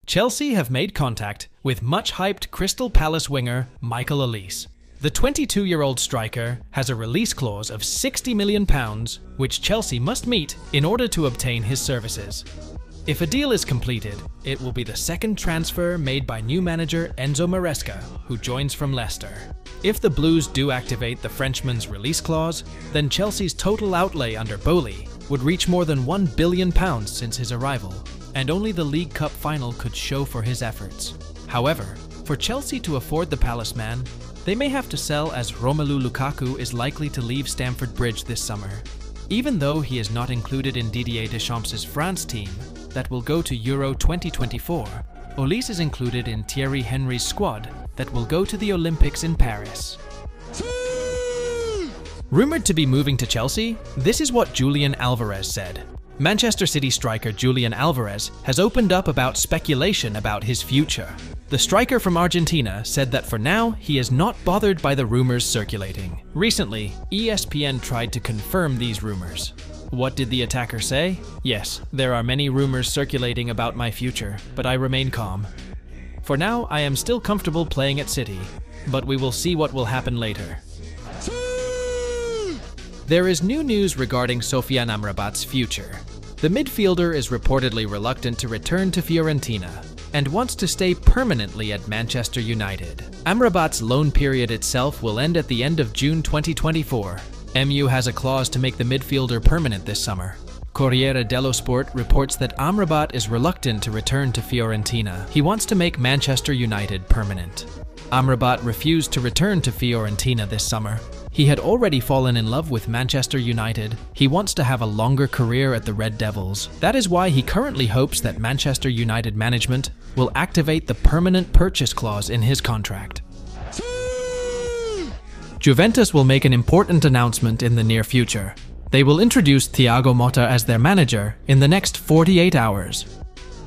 Chelsea have made contact with much-hyped Crystal Palace winger Michael Olise. The 22-year-old striker has a release clause of £60 million, which Chelsea must meet in order to obtain his services. If a deal is completed, it will be the second transfer made by new manager Enzo Maresca, who joins from Leicester. If the Blues do activate the Frenchman's release clause, then Chelsea's total outlay under Bowley would reach more than £1 billion since his arrival, and only the League Cup final could show for his efforts. However, for Chelsea to afford the Palace man, they may have to sell, as Romelu Lukaku is likely to leave Stamford Bridge this summer. Even though he is not included in Didier Deschamps' France team that will go to Euro 2024, Olise is included in Thierry Henry's squad that will go to the Olympics in Paris. Rumored to be moving to Chelsea, this is what Julian Alvarez said. Manchester City striker Julian Alvarez has opened up about speculation about his future. The striker from Argentina said that for now, he is not bothered by the rumors circulating. Recently, ESPN tried to confirm these rumors. What did the attacker say? Yes, there are many rumors circulating about my future, but I remain calm. For now, I am still comfortable playing at City, but we will see what will happen later. There is new news regarding Sofiane Amrabat's future. The midfielder is reportedly reluctant to return to Fiorentina and wants to stay permanently at Manchester United. Amrabat's loan period itself will end at the end of June 2024. MU has a clause to make the midfielder permanent this summer. Corriere dello Sport reports that Amrabat is reluctant to return to Fiorentina. He wants to make Manchester United permanent. Amrabat refused to return to Fiorentina this summer. He had already fallen in love with Manchester United. He wants to have a longer career at the Red Devils. That is why he currently hopes that Manchester United management will activate the permanent purchase clause in his contract. Juventus will make an important announcement in the near future. They will introduce Thiago Motta as their manager in the next 48 hours.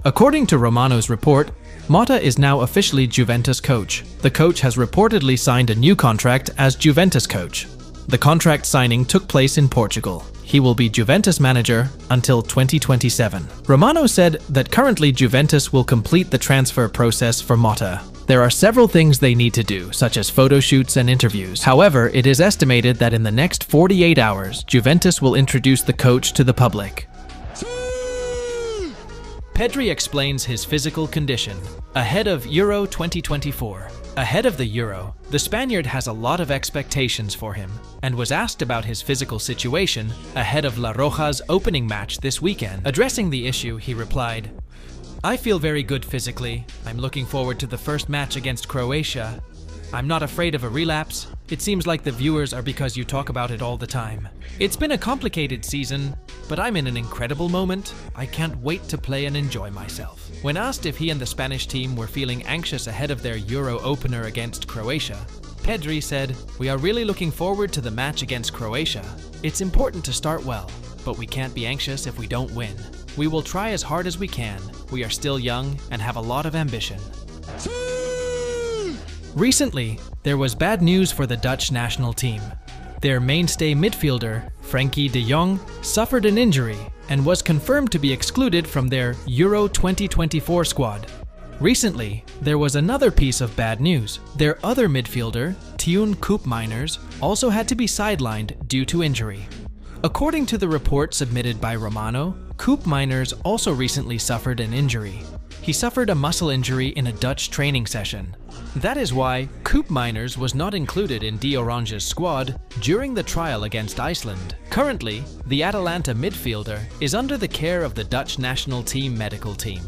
According to Romano's report, Motta is now officially Juventus coach. The coach has reportedly signed a new contract as Juventus coach. The contract signing took place in Portugal. He will be Juventus manager until 2027. Romano said that currently Juventus will complete the transfer process for Motta. There are several things they need to do, such as photo shoots and interviews. However, it is estimated that in the next 48 hours, Juventus will introduce the coach to the public. Pedri explains his physical condition ahead of Euro 2024. Ahead of the Euro, the Spaniard has a lot of expectations for him and was asked about his physical situation ahead of La Roja's opening match this weekend. Addressing the issue, he replied, "I feel very good physically. I'm looking forward to the first match against Croatia. I'm not afraid of a relapse. It seems like the viewers are because you talk about it all the time. It's been a complicated season, but I'm in an incredible moment. I can't wait to play and enjoy myself." When asked if he and the Spanish team were feeling anxious ahead of their Euro opener against Croatia, Pedri said, "We are really looking forward to the match against Croatia. It's important to start well, but we can't be anxious if we don't win. We will try as hard as we can. We are still young and have a lot of ambition." Recently, there was bad news for the Dutch national team. Their mainstay midfielder, Frenkie de Jong, suffered an injury and was confirmed to be excluded from their Euro 2024 squad. Recently, there was another piece of bad news. Their other midfielder, Teun Koopmeiners, also had to be sidelined due to injury. According to the report submitted by Romano, Koopmeiners also recently suffered an injury. He suffered a muscle injury in a Dutch training session. That is why Koopmeiners was not included in De Orange's squad during the trial against Iceland. Currently, the Atalanta midfielder is under the care of the Dutch national team medical team.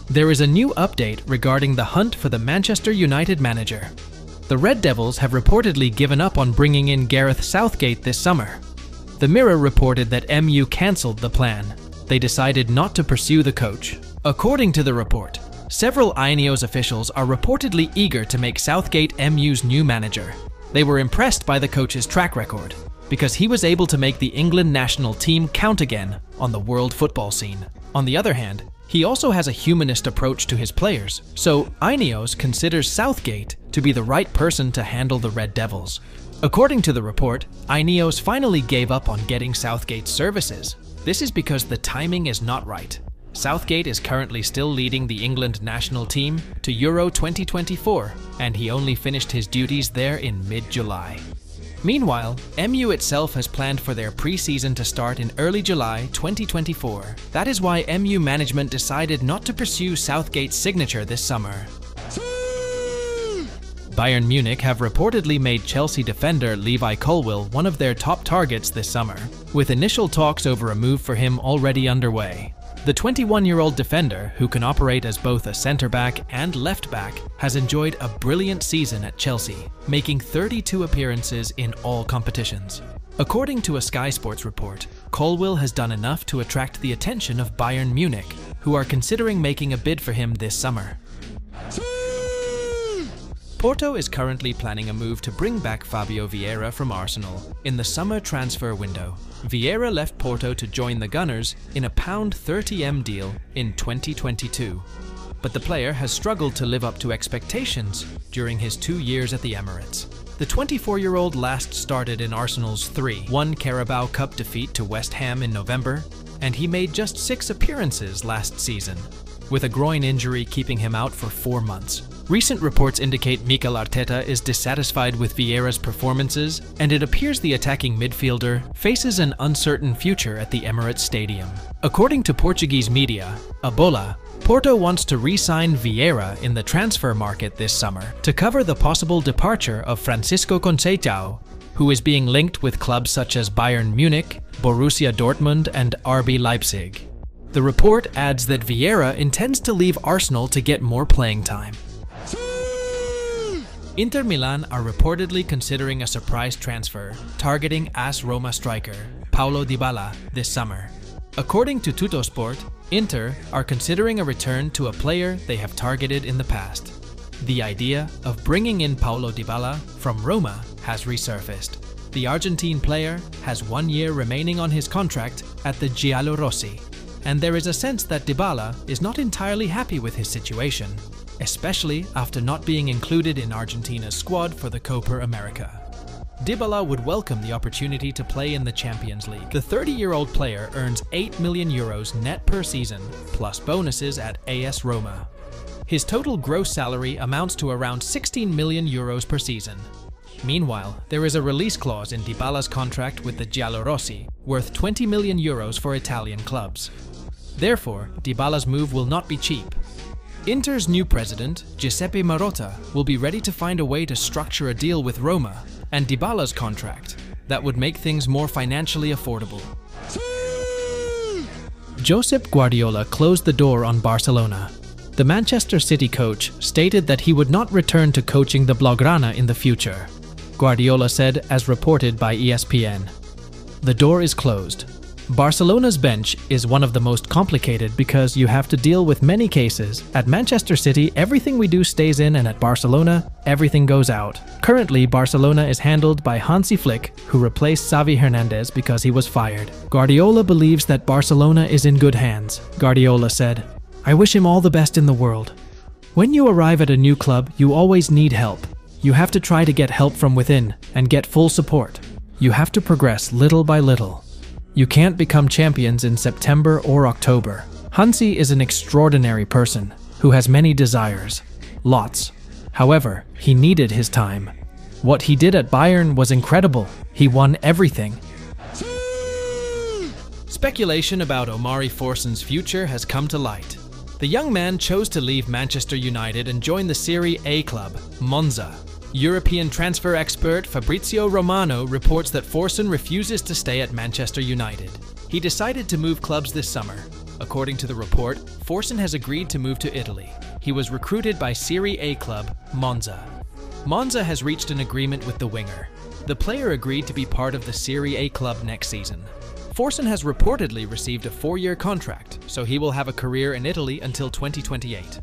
There is a new update regarding the hunt for the Manchester United manager. The Red Devils have reportedly given up on bringing in Gareth Southgate this summer. The Mirror reported that MU cancelled the plan. They decided not to pursue the coach. According to the report, several Ineos officials are reportedly eager to make Southgate MU's new manager. They were impressed by the coach's track record, because he was able to make the England national team count again on the world football scene. On the other hand, he also has a humanist approach to his players, so Ineos considers Southgate to be the right person to handle the Red Devils. According to the report, Ineos finally gave up on getting Southgate's services. This is because the timing is not right. Southgate is currently still leading the England national team to Euro 2024, and he only finished his duties there in mid-July. Meanwhile, MU itself has planned for their pre-season to start in early July 2024. That is why MU management decided not to pursue Southgate's signature this summer. Bayern Munich have reportedly made Chelsea defender Levi Colwill one of their top targets this summer, with initial talks over a move for him already underway. The 21-year-old defender, who can operate as both a centre-back and left-back, has enjoyed a brilliant season at Chelsea, making 32 appearances in all competitions. According to a Sky Sports report, Colwill has done enough to attract the attention of Bayern Munich, who are considering making a bid for him this summer. Porto is currently planning a move to bring back Fabio Vieira from Arsenal in the summer transfer window. Vieira left Porto to join the Gunners in a £30M deal in 2022. But the player has struggled to live up to expectations during his 2 years at the Emirates. The 24-year-old last started in Arsenal's 3-1 Carabao Cup defeat to West Ham in November, and he made just 6 appearances last season, with a groin injury keeping him out for 4 months. Recent reports indicate Mikel Arteta is dissatisfied with Vieira's performances, and it appears the attacking midfielder faces an uncertain future at the Emirates Stadium. According to Portuguese media, A Bola, Porto wants to re-sign Vieira in the transfer market this summer to cover the possible departure of Francisco Conceição, who is being linked with clubs such as Bayern Munich, Borussia Dortmund, and RB Leipzig. The report adds that Vieira intends to leave Arsenal to get more playing time. Inter Milan are reportedly considering a surprise transfer targeting AS Roma striker Paulo Dybala this summer. According to Tuttosport, Inter are considering a return to a player they have targeted in the past. The idea of bringing in Paulo Dybala from Roma has resurfaced. The Argentine player has 1 year remaining on his contract at the Giallorossi, and there is a sense that Dybala is not entirely happy with his situation, especially after not being included in Argentina's squad for the Copa America. Dybala would welcome the opportunity to play in the Champions League. The 30-year-old player earns €8 million net per season, plus bonuses at AS Roma. His total gross salary amounts to around €16 million per season. Meanwhile, there is a release clause in Dybala's contract with the Giallorossi, worth €20 million for Italian clubs. Therefore, Dybala's move will not be cheap. Inter's new president, Giuseppe Marotta, will be ready to find a way to structure a deal with Roma and Dybala's contract that would make things more financially affordable. Josep Guardiola closed the door on Barcelona. The Manchester City coach stated that he would not return to coaching the Blaugrana in the future. Guardiola said, as reported by ESPN. The door is closed. Barcelona's bench is one of the most complicated because you have to deal with many cases. At Manchester City, everything we do stays in, and at Barcelona, everything goes out. Currently, Barcelona is handled by Hansi Flick, who replaced Xavi Hernandez because he was fired. Guardiola believes that Barcelona is in good hands. Guardiola said, "I wish him all the best in the world. When you arrive at a new club, you always need help. You have to try to get help from within and get full support. You have to progress little by little. You can't become champions in September or October." Hansi is an extraordinary person who has many desires. Lots. However, he needed his time. What he did at Bayern was incredible. He won everything. Speculation about Omari Forson's future has come to light. The young man chose to leave Manchester United and join the Serie A club, Monza. European transfer expert Fabrizio Romano reports that Forson refuses to stay at Manchester United. He decided to move clubs this summer. According to the report, Forson has agreed to move to Italy. He was recruited by Serie A club Monza. Monza has reached an agreement with the winger. The player agreed to be part of the Serie A club next season. Forson has reportedly received a 4-year contract, so he will have a career in Italy until 2028.